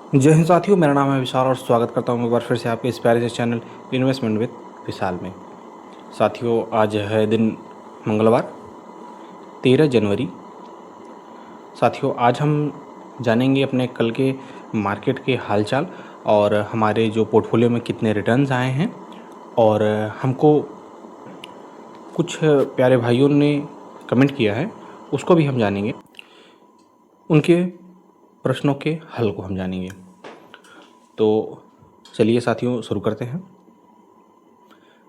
जय हिंद साथियों, मेरा नाम है विशाल और स्वागत करता हूं एक बार फिर से आपके इस प्यारे से चैनल इन्वेस्टमेंट विद विशाल में। साथियों, आज है दिन मंगलवार 13 जनवरी। साथियों, आज हम जानेंगे अपने कल के मार्केट के हालचाल और हमारे जो पोर्टफोलियो में कितने रिटर्न्स आए हैं, और हमको कुछ प्यारे भाइयों ने कमेंट किया है उसको भी हम जानेंगे, उनके प्रश्नों के हल को हम जानेंगे। तो चलिए साथियों, शुरू करते हैं।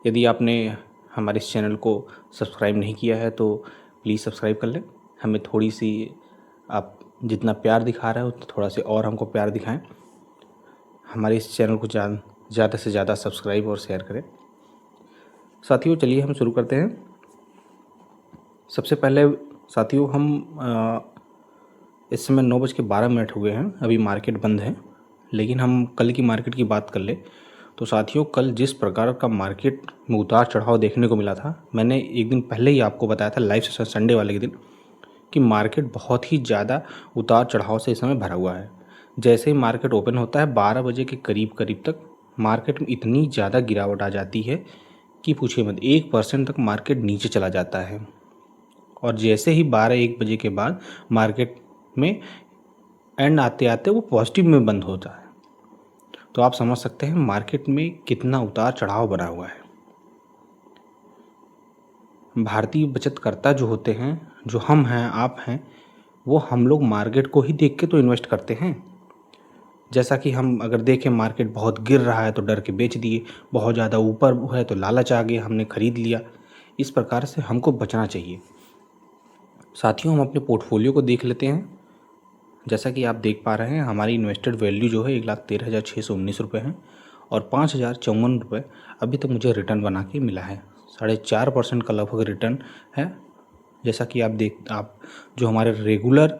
यदि आपने हमारे इस चैनल को सब्सक्राइब नहीं किया है तो प्लीज़ सब्सक्राइब कर लें। हमें थोड़ी सी, आप जितना प्यार दिखा रहे हो तो थोड़ा से और हमको प्यार दिखाएं। हमारे इस चैनल को ज़्यादा से ज़्यादा सब्सक्राइब और शेयर करें। साथियों, चलिए हम शुरू करते हैं। सबसे पहले साथियों, हम इस समय 9:12 हो गए हैं। अभी मार्केट बंद है, लेकिन हम कल की मार्केट की बात कर ले तो साथियों, कल जिस प्रकार का मार्केट में उतार चढ़ाव देखने को मिला था, मैंने एक दिन पहले ही आपको बताया था लाइव सेशन संडे वाले के दिन कि मार्केट बहुत ही ज़्यादा उतार चढ़ाव से इस समय भरा हुआ है। जैसे ही मार्केट ओपन होता है 12 बजे के करीब करीब तक मार्केट में इतनी ज़्यादा गिरावट आ जाती है कि पूछिए मत। 1% तक मार्केट नीचे चला जाता है, और जैसे ही 12-1 बजे के बाद मार्केट में एंड आते आते वो पॉजिटिव में बंद होता है। तो आप समझ सकते हैं मार्केट में कितना उतार चढ़ाव बना हुआ है। भारतीय बचतकर्ता जो होते हैं, जो हम हैं, आप हैं, वो हम लोग मार्केट को ही देख के तो इन्वेस्ट करते हैं। जैसा कि हम अगर देखें मार्केट बहुत गिर रहा है तो डर के बेच दिए, बहुत ज़्यादा ऊपर है तो लालच आ गया, हमने खरीद लिया। इस प्रकार से हमको बचना चाहिए। साथियों, हम अपने पोर्टफोलियो को देख लेते हैं। जैसा कि आप देख पा रहे हैं, हमारी इन्वेस्टेड वैल्यू जो है 1,13,619 रुपये है, और 5,054 रुपये अभी तक मुझे रिटर्न बना के मिला है। 4.5% का लगभग रिटर्न है। जैसा कि आप जो हमारे रेगुलर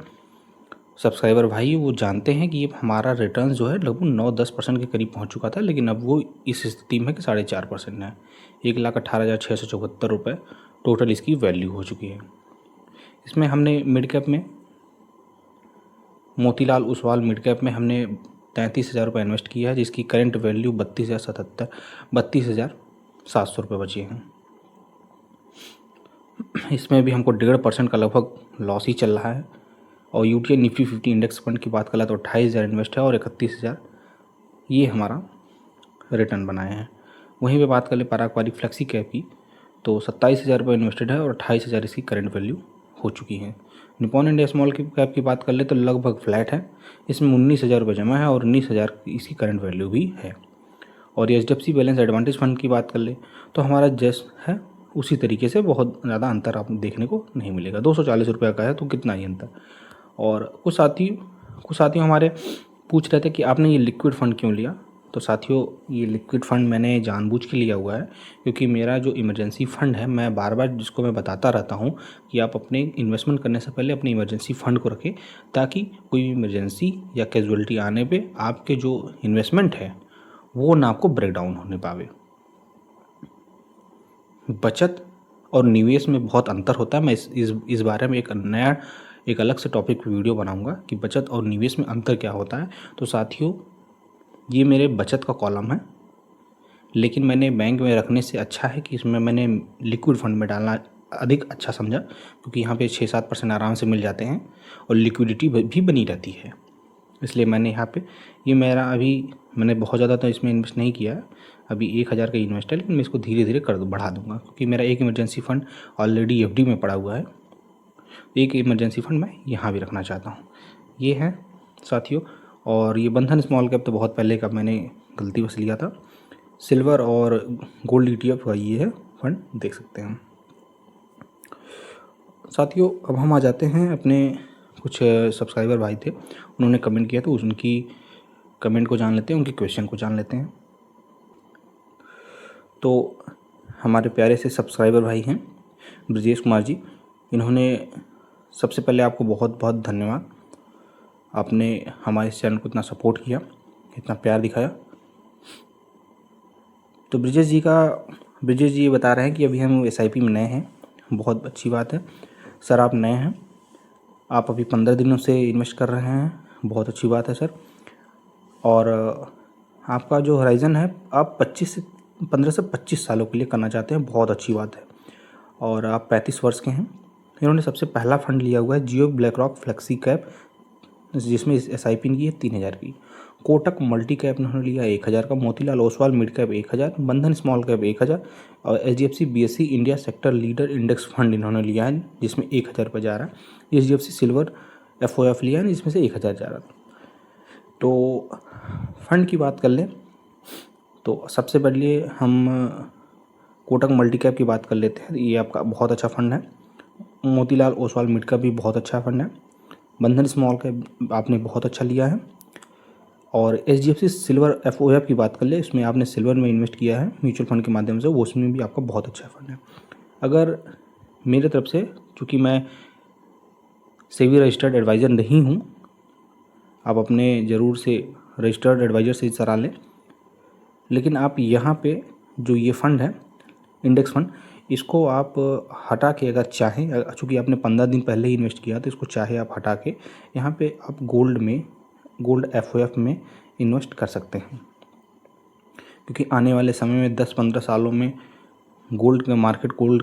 सब्सक्राइबर भाई वो जानते हैं कि ये हमारा रिटर्न जो है लगभग 9-10% के करीब पहुंच चुका था, लेकिन अब वो इस स्थिति में है कि 4.5% है। 1,18,674 रुपये टोटल इसकी वैल्यू हो चुकी है। इसमें हमने मिड कैप में मोतीलाल ओसवाल मिड कैप में हमने 33,000 रुपये इन्वेस्ट किया है, जिसकी करंट वैल्यू 32,700 रुपये बची हैं। इसमें भी हमको 1.5% का लगभग लॉस ही चल रहा है। और यूटीआई निफ्टी 50 इंडेक्स फंड की बात करें तो 28,000 इन्वेस्ट है और 31,000 ये हमारा रिटर्न बनाए हैं। वहीं पे बात कर ले पारंपरिक फ्लेक्सी कैप की तो 27,000 रुपये इन्वेस्टेड है और 28,000 इसकी करंट वैल्यू हो चुकी है। निपॉन इंडिया स्मॉल कैप की बात कर ले तो लगभग फ्लैट है। इसमें 19,000 रुपये जमा है और 19,000 इसकी करंट वैल्यू भी है। और एचडीएफसी बैलेंस एडवांटेज फंड की बात कर ले तो हमारा जस्ट है उसी तरीके से, बहुत ज़्यादा अंतर आपको देखने को नहीं मिलेगा। 240 रुपये का है तो कितना ही अंतर। और कुछ साथी हमारे पूछ रहे थे कि आपने ये लिक्विड फ़ंड क्यों लिया। तो साथियों, ये लिक्विड फ़ंड मैंने जानबूझ के लिया हुआ है, क्योंकि मेरा जो इमरजेंसी फ़ंड है, मैं बार बार जिसको मैं बताता रहता हूँ कि आप अपने इन्वेस्टमेंट करने से पहले अपने इमरजेंसी फ़ंड को रखें, ताकि कोई भी इमरजेंसी या कैजुअलिटी आने पे आपके जो इन्वेस्टमेंट है वो ना आपको ब्रेक डाउन होने पावे। बचत और निवेश में बहुत अंतर होता है। मैं इस बारे में एक अलग से टॉपिक पे वीडियो बनाऊंगा कि बचत और निवेश में अंतर क्या होता है। तो साथियों, ये मेरे बचत का कॉलम है, लेकिन मैंने बैंक में रखने से अच्छा है कि इसमें मैंने लिक्विड फंड में डालना अधिक अच्छा समझा, क्योंकि यहाँ पे 6-7% आराम से मिल जाते हैं और लिक्विडिटी भी बनी रहती है। इसलिए मैंने यहाँ पे मैंने बहुत ज़्यादा तो इसमें इन्वेस्ट नहीं किया है। अभी 1,000 का इन्वेस्ट है, लेकिन मैं इसको धीरे धीरे बढ़ा दूंगा, क्योंकि मेरा एक इमरजेंसी फ़ंड ऑलरेडी एफडी में पड़ा हुआ है। एक इमरजेंसी फ़ंड मैं यहाँ भी रखना चाहता हूँ। ये है साथियों। और ये बंधन स्मॉल कैप तो बहुत पहले का मैंने गलती बस लिया था। सिल्वर और गोल्ड ईटीएफ का ये है फंड, देख सकते हैं साथियों। अब हम आ जाते हैं अपने कुछ सब्सक्राइबर भाई थे, उन्होंने कमेंट किया तो उनकी कमेंट को जान लेते हैं, उनके क्वेश्चन को जान लेते हैं। तो हमारे प्यारे से सब्सक्राइबर भाई हैं ब्रजेश कुमार जी, इन्होंने सबसे पहले आपको बहुत बहुत धन्यवाद। आपने हमारे इस चैनल को इतना सपोर्ट किया, इतना प्यार दिखाया। तो ब्रजेश जी ये बता रहे हैं कि अभी हम एसआईपी में नए हैं। बहुत अच्छी बात है सर, आप नए हैं, आप अभी 15 दिनों से इन्वेस्ट कर रहे हैं, बहुत अच्छी बात है सर। और आपका जो होराइज़न है आप 15 से 25 सालों के लिए करना चाहते हैं, बहुत अच्छी बात है। और आप 35 वर्ष के हैं। इन्होंने सबसे पहला फंड लिया हुआ है जियो ब्लैक रॉक फ्लेक्सी कैप, जिसमें SIP इनकी है 3000 की। कोटक मल्टी कैप इन्होंने लिया 1000 का। Motilal Oswal mid cap 1000। बंधन स्मॉल कैप 1000। और HDFC BSE India sector leader index fund इन्होंने लिया है, जिसमें 1000 रुपये जा रहा है। HDFC सिल्वर FOF लिया है, जिसमें से 1000 जा रहा था। तो फंड की बात कर लें तो सबसे पहले हम कोटक मल्टी कैप की बात कर लेते हैं। ये आपका बहुत अच्छा फंड है। मोतीलाल ओसवाल मिड का भी बहुत अच्छा फंड है। बंधन स्मॉल कैप आपने बहुत अच्छा लिया है। और HDFC सिल्वर FOF की बात कर ले, इसमें आपने सिल्वर में इन्वेस्ट किया है म्यूचुअल फंड के माध्यम से, वो उसमें भी आपका बहुत अच्छा फंड है। अगर मेरे तरफ से, चूँकि मैं सेबी रजिस्टर्ड एडवाइज़र नहीं हूँ, आप अपने ज़रूर से रजिस्टर्ड एडवाइज़र से सलाह लें। लेकिन आप यहाँ पे जो ये फ़ंड है इंडेक्स फंड, इसको आप हटा के अगर चाहें, चूँकि आपने 15 दिन पहले ही इन्वेस्ट किया, तो इसको चाहे आप हटा के यहाँ पे आप गोल्ड FOF में इन्वेस्ट कर सकते हैं। क्योंकि आने वाले समय में 10-15 सालों में गोल्ड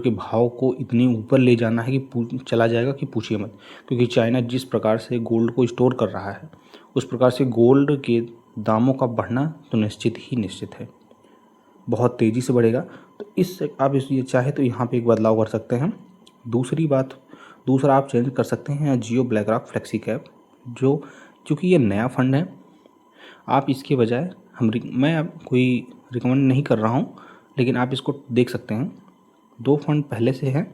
के भाव को इतनी ऊपर ले जाना है कि चला जाएगा कि पूछिए मत। क्योंकि चाइना जिस प्रकार से गोल्ड को स्टोर कर रहा है, उस प्रकार से गोल्ड के दामों का बढ़ना तो निश्चित है, बहुत तेज़ी से बढ़ेगा। तो इससे आप ये चाहे तो यहाँ पे एक बदलाव कर सकते हैं। दूसरा आप चेंज कर सकते हैं जियो ब्लैक रॉक फ्लेक्सी कैप, जो चूँकि ये नया फंड है, आप इसके बजाय मैं कोई रिकमेंड नहीं कर रहा हूँ, लेकिन आप इसको देख सकते हैं। 2 फंड पहले से हैं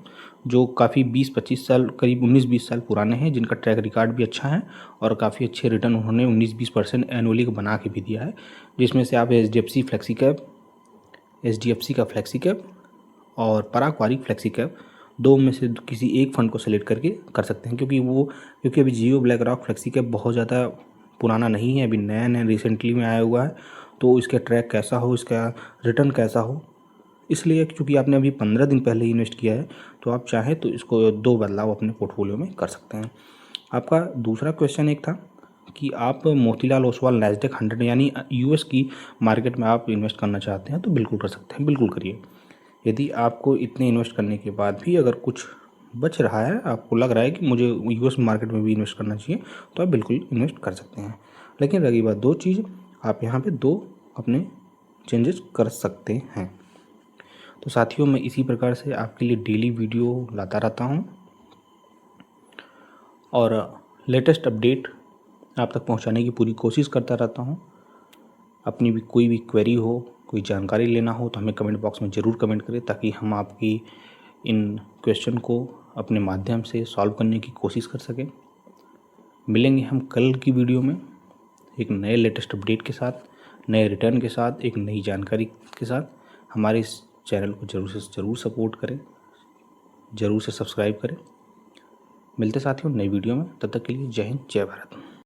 जो काफ़ी 20-25 साल, करीब 19-20 साल पुराने हैं, जिनका ट्रैक रिकॉर्ड भी अच्छा है और काफ़ी अच्छे रिटर्न उन्होंने 19-20% एनुअली बना के भी दिया है। जिसमें से आप HDFC फ्लेक्सी कैप, HDFC का फ्लेक्सी कैप और पराग पारिक फ्लेक्सी कैप, 2 में से किसी एक फ़ंड को सेलेक्ट करके कर सकते हैं। क्योंकि अभी जियो ब्लैक रॉक फ्लेक्सी कैप बहुत ज़्यादा पुराना नहीं है, अभी नया रिसेंटली में आया हुआ है। तो इसका ट्रैक कैसा हो, इसका रिटर्न कैसा हो, इसलिए चूँकि आपने अभी 15 दिन पहले इन्वेस्ट किया है, तो आप चाहें तो इसको 2 बदलाव अपने पोर्टफोलियो में कर सकते हैं। आपका दूसरा क्वेश्चन एक था कि आप मोतीलाल ओसवाल नैस्डैक 100 यानी US की मार्केट में आप इन्वेस्ट करना चाहते हैं, तो बिल्कुल कर सकते हैं, बिल्कुल करिए। यदि आपको इतने इन्वेस्ट करने के बाद भी अगर कुछ बच रहा है, आपको लग रहा है कि मुझे US मार्केट में भी इन्वेस्ट करना चाहिए, तो आप बिल्कुल इन्वेस्ट कर सकते हैं। लेकिन रही बात 2 चीज़, आप यहाँ पे 2 अपने चेंजेस कर सकते हैं। तो साथियों, मैं इसी प्रकार से आपके लिए डेली वीडियो लाता रहता हूँ और लेटेस्ट अपडेट आप तक पहुँचाने की पूरी कोशिश करता रहता हूँ। अपनी भी कोई भी क्वेरी हो, कोई जानकारी लेना हो, तो हमें कमेंट बॉक्स में ज़रूर कमेंट करें, ताकि हम आपकी इन क्वेश्चन को अपने माध्यम से सॉल्व करने की कोशिश कर सकें। मिलेंगे हम कल की वीडियो में एक नए लेटेस्ट अपडेट के साथ, नए रिटर्न के साथ, एक नई जानकारी के साथ। हमारे इस चैनल को ज़रूर सपोर्ट करें, ज़रूर से सब्सक्राइब करें। मिलते साथियों नई वीडियो में, तब तक के लिए जय हिंद, जय भारत।